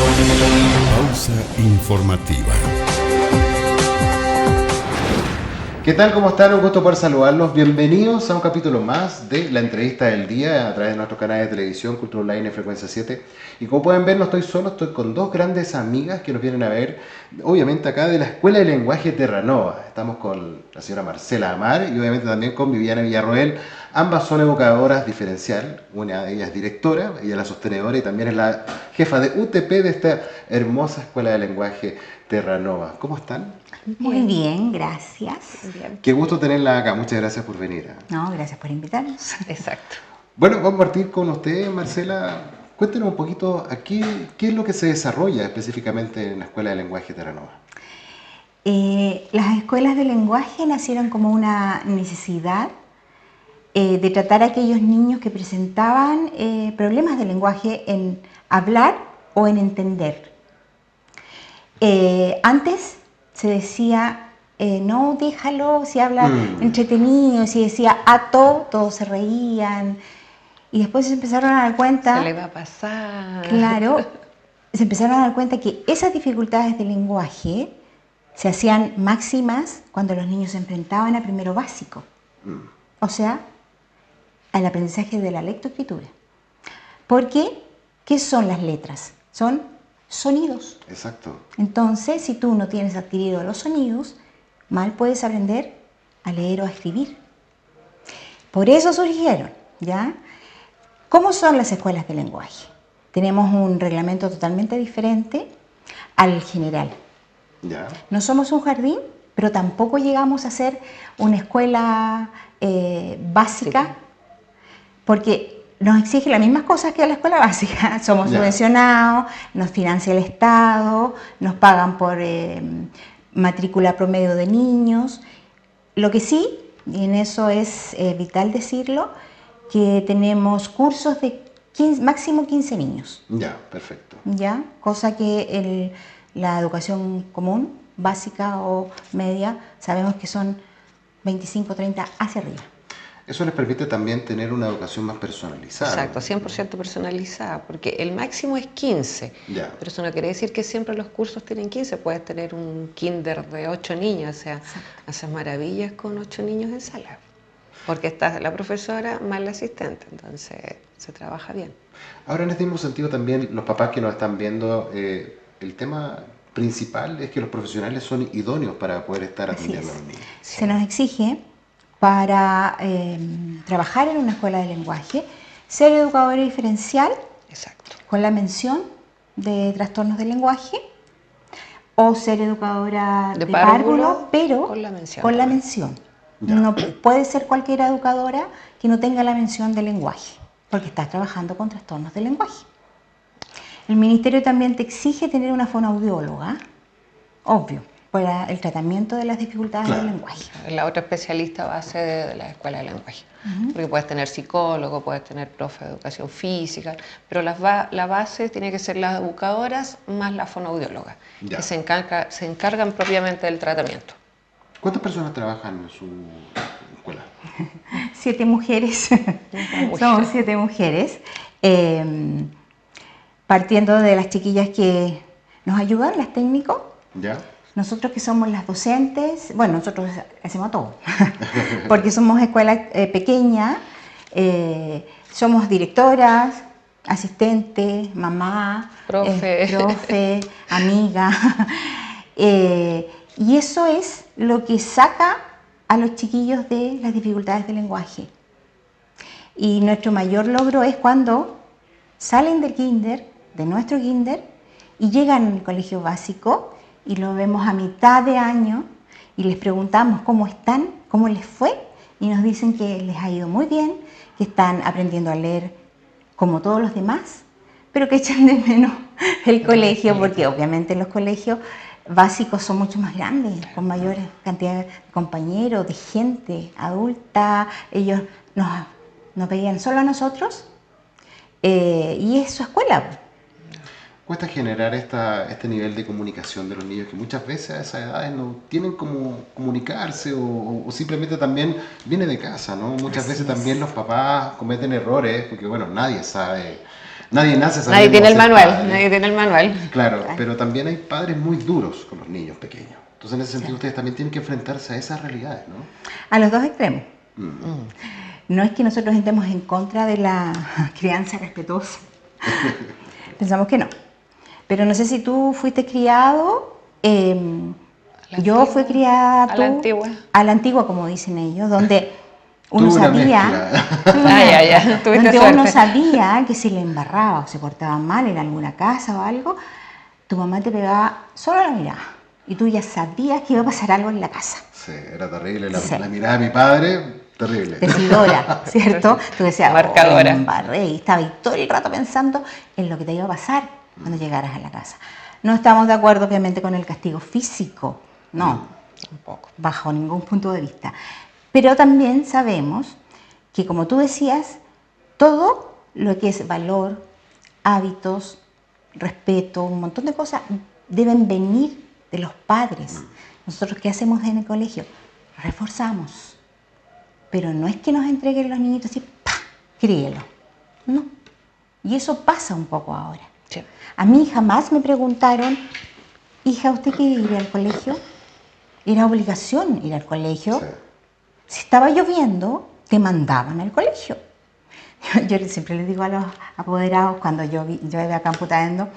Pausa informativa. ¿Qué tal? ¿Cómo están? Un gusto poder saludarlos. Bienvenidos a un capítulo más de la entrevista del día a través de nuestro canal de televisión Cultura Online en Frecuencia 7. Y como pueden ver, no estoy solo, estoy con dos grandes amigas que nos vienen a ver, obviamente acá de la Escuela de Lenguaje Terranova. Estamos con la señora Marcela Amar y obviamente también con Viviana Villarroel. Ambas son educadoras diferencial, una de ellas es directora, ella es la sostenedora y también es la jefa de UTP de esta hermosa Escuela de Lenguaje Terranova. ¿Cómo están? Muy bien, gracias. Bien. Qué gusto tenerla acá, muchas gracias por venir. No, gracias por invitarnos. Exacto. Bueno, vamos a partir con usted, Marcela. Cuéntenos un poquito aquí, ¿qué es lo que se desarrolla específicamente en la Escuela de Lenguaje Terranova? Las escuelas de lenguaje nacieron como una necesidad de tratar a aquellos niños que presentaban problemas de lenguaje en hablar o en entender. Antes se decía, no, déjalo, si habla entretenido, si decía ato, todos se reían. Y después se empezaron a dar cuenta... Se le va a pasar. Claro, se empezaron a dar cuenta que esas dificultades de lenguaje se hacían máximas cuando los niños se enfrentaban a primero básico. O sea, al aprendizaje de la lectoescritura. Porque, ¿qué son las letras? Son sonidos. Exacto. Entonces, si tú no tienes adquirido los sonidos, mal puedes aprender a leer o a escribir. Por eso surgieron, ¿ya? ¿Cómo son las escuelas de lenguaje? Tenemos un reglamento totalmente diferente al general. Ya. No somos un jardín, pero tampoco llegamos a ser una escuela básica, Sí. Porque nos exige las mismas cosas que a la escuela básica. Somos Ya. subvencionados, nos financia el Estado, nos pagan por matrícula promedio de niños. Lo que sí, y en eso es vital decirlo, que tenemos cursos de máximo 15 niños, Ya, perfecto. ¿ya? Cosa que la educación común, básica o media, sabemos que son 25, 30 hacia arriba. Eso les permite también tener una educación más personalizada. Exacto, 100% personalizada, porque el máximo es 15. Ya. Pero eso no quiere decir que siempre los cursos tienen 15. Puedes tener un kinder de 8 niños, o sea, haces maravillas con 8 niños en sala. Porque está la profesora más la asistente, entonces se trabaja bien. Ahora, en este mismo sentido también, los papás que nos están viendo, el tema principal es que los profesionales son idóneos para poder estar Así atendiendo es. a los niños. Se nos exige para trabajar en una escuela de lenguaje ser educadora diferencial Exacto. con la mención de trastornos del lenguaje o ser educadora de párvulo, pero con la mención con la también. mención. Ya. No puede ser cualquier educadora que no tenga la mención de lenguaje, porque estás trabajando con trastornos del lenguaje. El ministerio también te exige tener una fonoaudióloga, obvio, para el tratamiento de las dificultades Claro. del lenguaje. La otra especialista base de la escuela de lenguaje. Porque puedes tener psicólogo, puedes tener profe de educación física, pero la base tiene que ser las educadoras más la fonoaudióloga, Ya. que se encargan propiamente del tratamiento. ¿Cuántas personas trabajan en su escuela? 7 mujeres, somos 7 mujeres, partiendo de las chiquillas que nos ayudan, las técnicos, ¿Ya? nosotros que somos las docentes, bueno, nosotros hacemos todo, porque somos escuela pequeña, somos directoras, asistentes, mamá, Profe. amiga, y eso es lo que saca a los chiquillos de las dificultades de lenguaje. Y nuestro mayor logro es cuando salen del kinder, de nuestro kinder, y llegan al colegio básico y lo vemos a mitad de año y les preguntamos cómo están, cómo les fue, y nos dicen que les ha ido muy bien, que están aprendiendo a leer como todos los demás, pero que echan de menos el colegio, porque obviamente los colegios básicos son mucho más grandes, con mayor cantidad de compañeros, de gente adulta. Ellos nos veían solo a nosotros y es su escuela. Cuesta generar este nivel de comunicación de los niños que muchas veces a esas edades no tienen cómo comunicarse o simplemente también viene de casa, ¿no? Muchas Así veces es. también los papás cometen errores porque, bueno, nadie sabe Nadie nace sabiendo Nadie tiene el ser manual, padre. nadie tiene el manual. Claro, pero también hay padres muy duros con los niños pequeños. Entonces, en ese sentido, ustedes también tienen que enfrentarse a esas realidades, ¿no? A los dos extremos. No es que nosotros estemos en contra de la crianza respetuosa. Pensamos que no. Pero no sé si tú fuiste criado, yo fui criada a la antigua. a la antigua, como dicen ellos, donde uno Tuve una sabía, mezcla. Ya, tuviste donde suerte. uno sabía que si le embarraba o se portaba mal en alguna casa o algo, tu mamá te pegaba solo la mirada y tú ya sabías que iba a pasar algo en la casa. Sí, era terrible. La, Sí. la mirada de mi padre, terrible. Decidora, ¿cierto? Tú decías, Marcadora. me embarré, y estaba ahí todo el rato pensando en lo que te iba a pasar cuando llegaras a la casa. No estamos de acuerdo, obviamente, con el castigo físico, no, Tampoco. bajo ningún punto de vista. Pero también sabemos que, como tú decías, todo lo que es valor, hábitos, respeto, un montón de cosas deben venir de los padres. Nosotros, ¿qué hacemos en el colegio? Reforzamos. Pero no es que nos entreguen los niñitos y ¡pah! Críelo. No. Y eso pasa un poco ahora. Sí. A mí jamás me preguntaron, hija, ¿usted quiere ir al colegio? Era obligación ir al colegio. Sí. Si estaba lloviendo, te mandaban al colegio. Yo siempre les digo a los apoderados, cuando yo iba acá en Putaendo,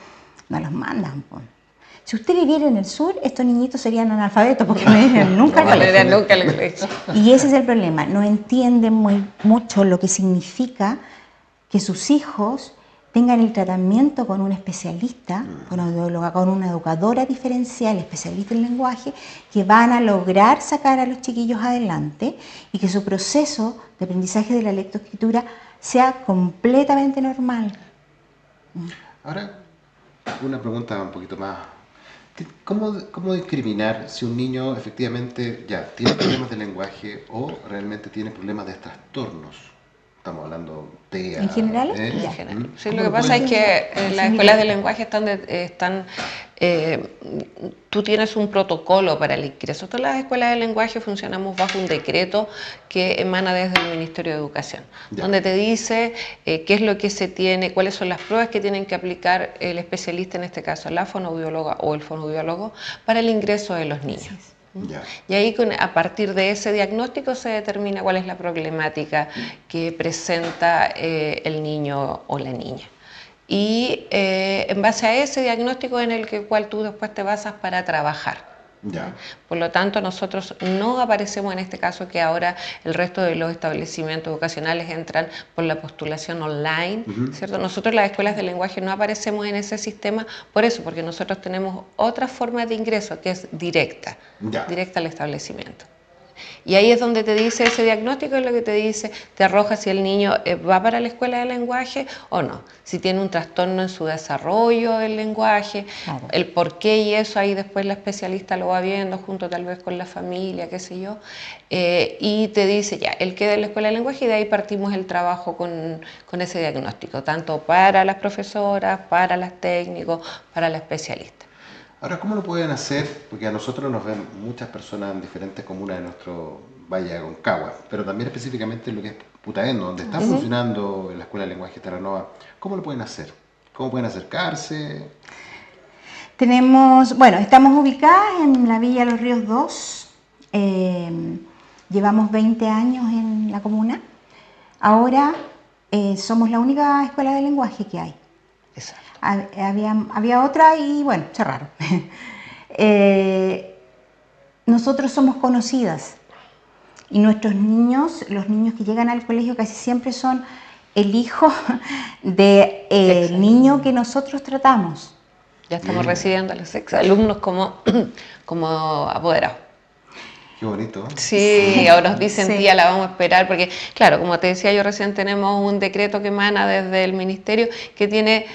no los mandan. Po. Si usted viviera en el sur, estos niñitos serían analfabetos porque no irían nunca al No colegio. era nunca el colegio. Y ese es el problema, no entienden mucho lo que significa que sus hijos tengan el tratamiento con un especialista, con una audióloga, con una educadora diferencial, especialista en lenguaje, que van a lograr sacar a los chiquillos adelante y que su proceso de aprendizaje de la lectoescritura sea completamente normal. Ahora, una pregunta un poquito más. ¿Cómo discriminar si un niño efectivamente ya tiene problemas de lenguaje o realmente tiene problemas de trastornos? Estamos hablando de... ¿En general? ¿eh? Ya. General. Sí, ¿Cómo lo que lo pasa es pueden- que las escuelas de lenguaje tú tienes un protocolo para el ingreso. Todas las escuelas de lenguaje funcionamos bajo un decreto que emana desde el Ministerio de Educación, Ya. donde te dice qué es lo que se tiene, cuáles son las pruebas que tienen que aplicar el especialista, en este caso la fonoaudióloga o el fonoaudiólogo, para el ingreso de los niños. Ya. Y ahí a partir de ese diagnóstico se determina cuál es la problemática que presenta el niño o la niña. Y en base a ese diagnóstico en el cual tú después te basas para trabajar. Ya. Por lo tanto, nosotros no aparecemos en este caso, que ahora el resto de los establecimientos educacionales entran por la postulación online, ¿cierto? Nosotros las escuelas de lenguaje no aparecemos en ese sistema por eso, porque nosotros tenemos otra forma de ingreso que es directa, Ya. directa al establecimiento. Y ahí es donde te dice ese diagnóstico, es lo que te dice, te arroja si el niño va para la escuela de lenguaje o no, si tiene un trastorno en su desarrollo del lenguaje, Claro. el por qué, y eso ahí después la especialista lo va viendo junto tal vez con la familia, qué sé yo, y te dice ya, él queda en la escuela de lenguaje, y de ahí partimos el trabajo con ese diagnóstico, tanto para las profesoras, para las técnicos, para la especialista. Ahora, ¿cómo lo pueden hacer? Porque a nosotros nos ven muchas personas en diferentes comunas de nuestro Valle de Aconcagua, pero también específicamente en lo que es Putaendo, donde está funcionando la Escuela de Lenguaje Terranova. ¿Cómo lo pueden hacer? ¿Cómo pueden acercarse? Estamos ubicadas en la Villa Los Ríos 2, llevamos 20 años en la comuna, ahora somos la única escuela de lenguaje que hay. Exacto. Había otra y bueno, cerraron. Nosotros somos conocidas y nuestros niños, los niños que llegan al colegio casi siempre son el hijo del niño que nosotros tratamos. Ya estamos recibiendo a los exalumnos como apoderados. Qué bonito. Sí, ahora nos dicen, Sí. tía, la vamos a esperar, porque claro, como te decía yo recién, tenemos un decreto que emana desde el ministerio que tiene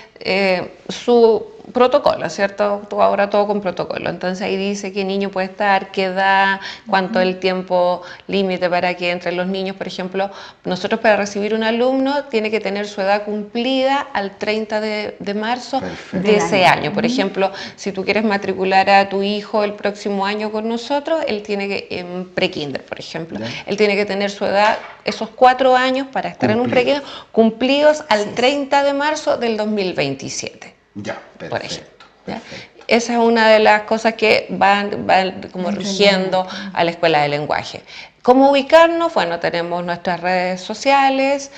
su protocolo, ¿cierto? Ahora todo con protocolo. Entonces ahí dice qué niño puede estar, qué edad, cuánto es el tiempo límite para que entren los niños. Por ejemplo, nosotros para recibir un alumno tiene que tener su edad cumplida al 30 de marzo de ese año. Por ejemplo, si tú quieres matricular a tu hijo el próximo año con nosotros, él tiene que, en prekinder, por ejemplo, él tiene que tener su edad, esos 4 años para estar en un prekinder, cumplidos al 30 de marzo del 2027. Ya, perfecto. Por ejemplo, ¿ya? Esa es una de las cosas que van como rigiendo a la escuela de lenguaje. ¿Cómo ubicarnos? Bueno, tenemos nuestras redes sociales,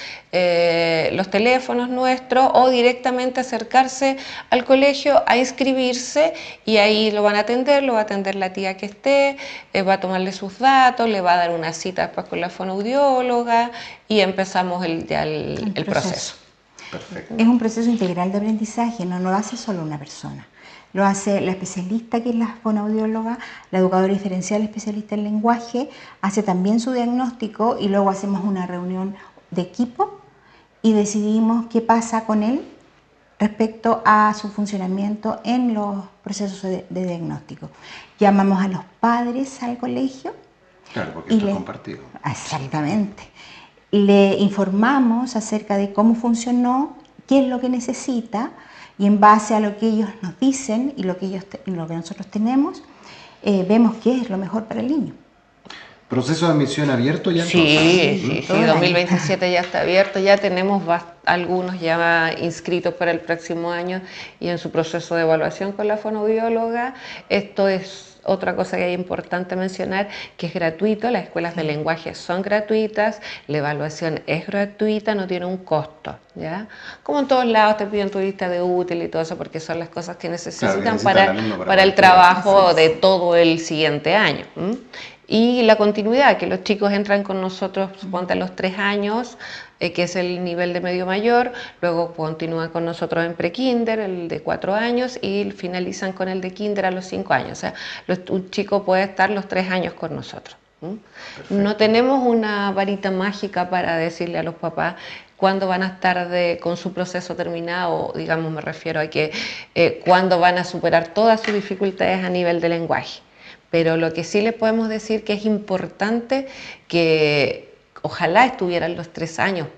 los teléfonos nuestros, o directamente acercarse al colegio a inscribirse, y ahí lo van a atender, lo va a atender la tía que esté, va a tomarle sus datos, le va a dar una cita después con la fonoaudióloga y empezamos el proceso. Perfecto. Es un proceso integral de aprendizaje, no lo hace solo una persona. Lo hace la especialista, que es la fonoaudióloga, la educadora diferencial especialista en lenguaje, hace también su diagnóstico, y luego hacemos una reunión de equipo y decidimos qué pasa con él respecto a su funcionamiento en los procesos de diagnóstico. Llamamos a los padres al colegio. Claro, porque esto es compartido. Exactamente. Le informamos acerca de cómo funcionó, qué es lo que necesita, y en base a lo que ellos nos dicen y lo que nosotros tenemos, vemos qué es lo mejor para el niño. ¿Proceso de admisión abierto ya? Sí, 2027 ya está abierto, ya tenemos algunos ya inscritos para el próximo año y en su proceso de evaluación con la fonoaudióloga. Esto es otra cosa que es importante mencionar, que es gratuito, las escuelas de lenguaje son gratuitas, la evaluación es gratuita, no tiene un costo, ¿ya? Como en todos lados te piden tu lista de útil y todo eso, porque son las cosas que necesitan para el trabajo de todo el siguiente año. Y la continuidad, que los chicos entran con nosotros, suponte a los 3 años, que es el nivel de medio mayor, luego continúan con nosotros en prekinder, el de 4 años, y finalizan con el de kinder a los 5 años. O sea, un chico puede estar los 3 años con nosotros. No tenemos una varita mágica para decirle a los papás cuándo van a estar con su proceso terminado, digamos, me refiero a que cuándo van a superar todas sus dificultades a nivel de lenguaje. Pero lo que sí les podemos decir que es importante que ojalá estuvieran los 3 años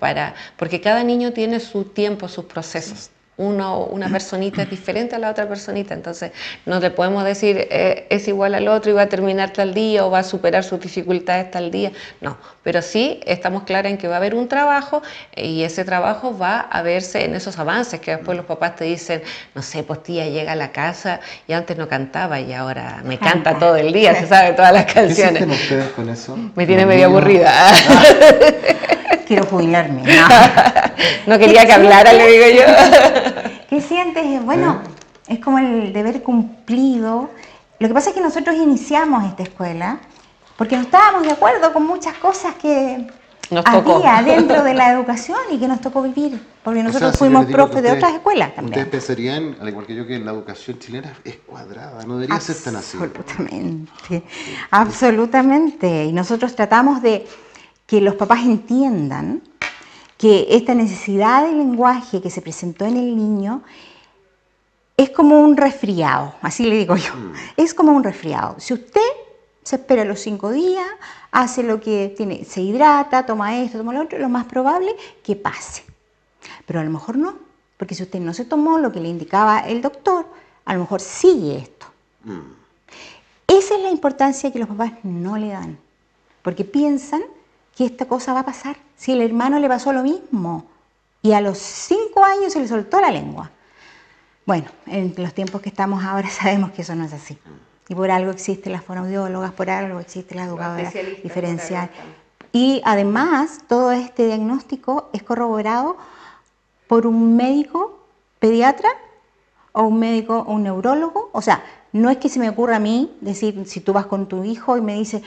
porque cada niño tiene su tiempo, sus procesos. Una personita es diferente a la otra personita, entonces no le podemos decir es igual al otro y va a terminar tal día o va a superar sus dificultades tal día, no, pero sí estamos claros en que va a haber un trabajo y ese trabajo va a verse en esos avances que después los papás te dicen, no sé, pues tía llega a la casa y antes no cantaba y ahora me canta todo el día, se sabe todas las canciones. ¿Qué sienten ustedes con eso? Me tiene medio aburrida. Quiero jubilarme. No quería que hablara, le digo yo. ¿Qué sientes? Bueno, es como el deber cumplido. Lo que pasa es que nosotros iniciamos esta escuela porque no estábamos de acuerdo con muchas cosas que había dentro de la educación y que nos tocó vivir, porque nosotros fuimos profes de otras escuelas también. Ustedes pensarían, al igual que yo, que la educación chilena es cuadrada, no debería ser tan así. Absolutamente, absolutamente. Y nosotros tratamos de que los papás entiendan que esta necesidad de lenguaje que se presentó en el niño es como un resfriado, así le digo yo, es como un resfriado. Si usted se espera los 5 días, hace lo que tiene, se hidrata, toma esto, toma lo otro, lo más probable que pase. Pero a lo mejor no, porque si usted no se tomó lo que le indicaba el doctor, a lo mejor sigue esto. Esa es la importancia que los papás no le dan, porque piensan que esta cosa va a pasar. Si el hermano le pasó lo mismo y a los 5 años se le soltó la lengua. Bueno, en los tiempos que estamos ahora sabemos que eso no es así. Y por algo existen las fonoaudiólogas, por algo existe la educadora diferencial. Y además, todo este diagnóstico es corroborado por un médico pediatra o un médico o un neurólogo. O sea, no es que se me ocurra a mí decir, si tú vas con tu hijo y me dice,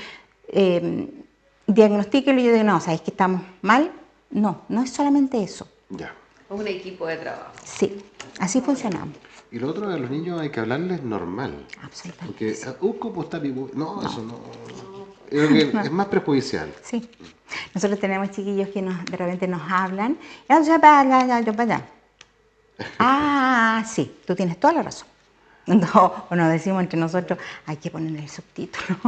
diagnostíquelo, y yo digo, no, ¿sabes que estamos mal? No, no es solamente eso. Ya. Un equipo de trabajo. Sí, así funcionamos. Y lo otro, de los niños hay que hablarles normal. Absolutamente. Porque, ¿cómo está mi... No, eso no. Creo que es más perjudicial. Sí. Nosotros tenemos chiquillos que de repente nos hablan. Ah, sí, tú tienes toda la razón. No, o nos decimos entre nosotros, hay que poner el subtítulo.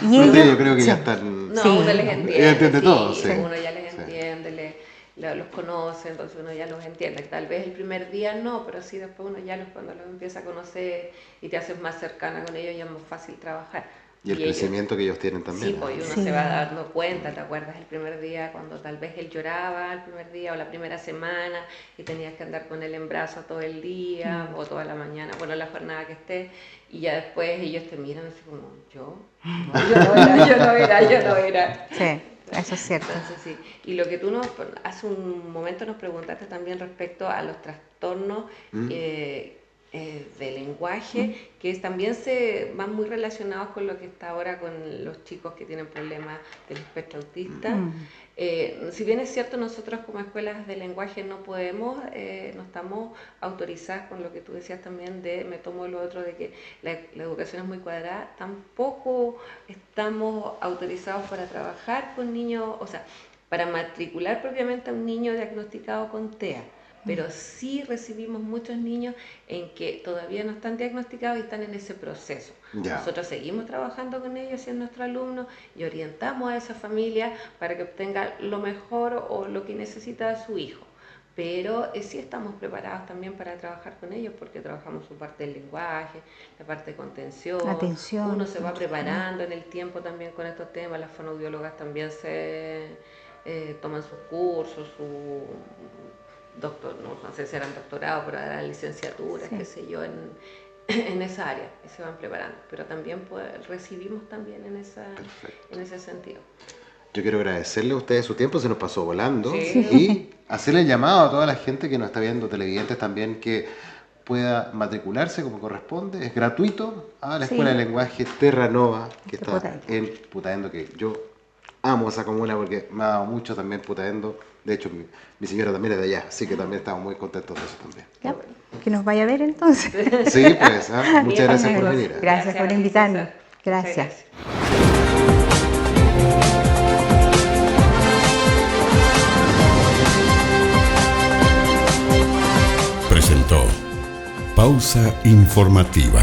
Y Pero sí, ellos- yo creo que sí. ya están... No, Sí. uno les entiende, Entiende sí, todo, sí. uno ya les Sí. entiende, los conoce, entonces uno ya los entiende. Tal vez el primer día no, pero sí después uno ya cuando los empieza a conocer y te haces más cercana con ellos, ya es más fácil trabajar. Y el crecimiento que ellos tienen también. Sí, pues y uno Sí. se va dando cuenta, ¿te acuerdas el primer día cuando tal vez él lloraba el primer día o la primera semana y tenías que andar con él en brazos todo el día o toda la mañana, bueno, la jornada que esté, y ya después ellos te miran así como, ¿yo? No, yo no era. Sí, eso es cierto. Entonces, sí. Y lo que tú hace un momento nos preguntaste también respecto a los trastornos de lenguaje, que también se van muy relacionados con lo que está ahora con los chicos que tienen problemas del espectro autista. Si bien es cierto, nosotros como escuelas de lenguaje no podemos, no estamos autorizadas con lo que tú decías también me tomo lo otro de que la educación es muy cuadrada, tampoco estamos autorizados para trabajar con niños, o sea, para matricular propiamente a un niño diagnosticado con TEA. Pero sí recibimos muchos niños en que todavía no están diagnosticados y están en ese proceso. Ya. Nosotros seguimos trabajando con ellos y en nuestros alumnos y orientamos a esa familia para que obtenga lo mejor o lo que necesita su hijo. Pero sí estamos preparados también para trabajar con ellos porque trabajamos su parte del lenguaje, la parte de contención. Atención. Uno se va preparando en el tiempo también con estos temas. Las fonoaudiólogas también toman sus cursos, su doctor, no sé si eran doctorados, pero eran licenciaturas, Sí. qué sé yo, en esa área y se van preparando. Pero también recibimos también en ese sentido. Yo quiero agradecerle a ustedes su tiempo, se nos pasó volando. Sí. Y hacerle el llamado a toda la gente que nos está viendo, televidentes también, que pueda matricularse como corresponde. Es gratuito a la Sí. Escuela de Lenguaje Terranova, que De está Putaendo. en Putaendo, que yo amo esa comuna porque me ha dado mucho también Putaendo. De hecho, mi señora también es de allá, así que también estamos muy contentos de eso también. Ya, que nos vaya a ver entonces. Sí, pues, muchas gracias por Bien. venir. Gracias por a ti, invitarme. César. Gracias. Muchas Presentó Pausa Informativa.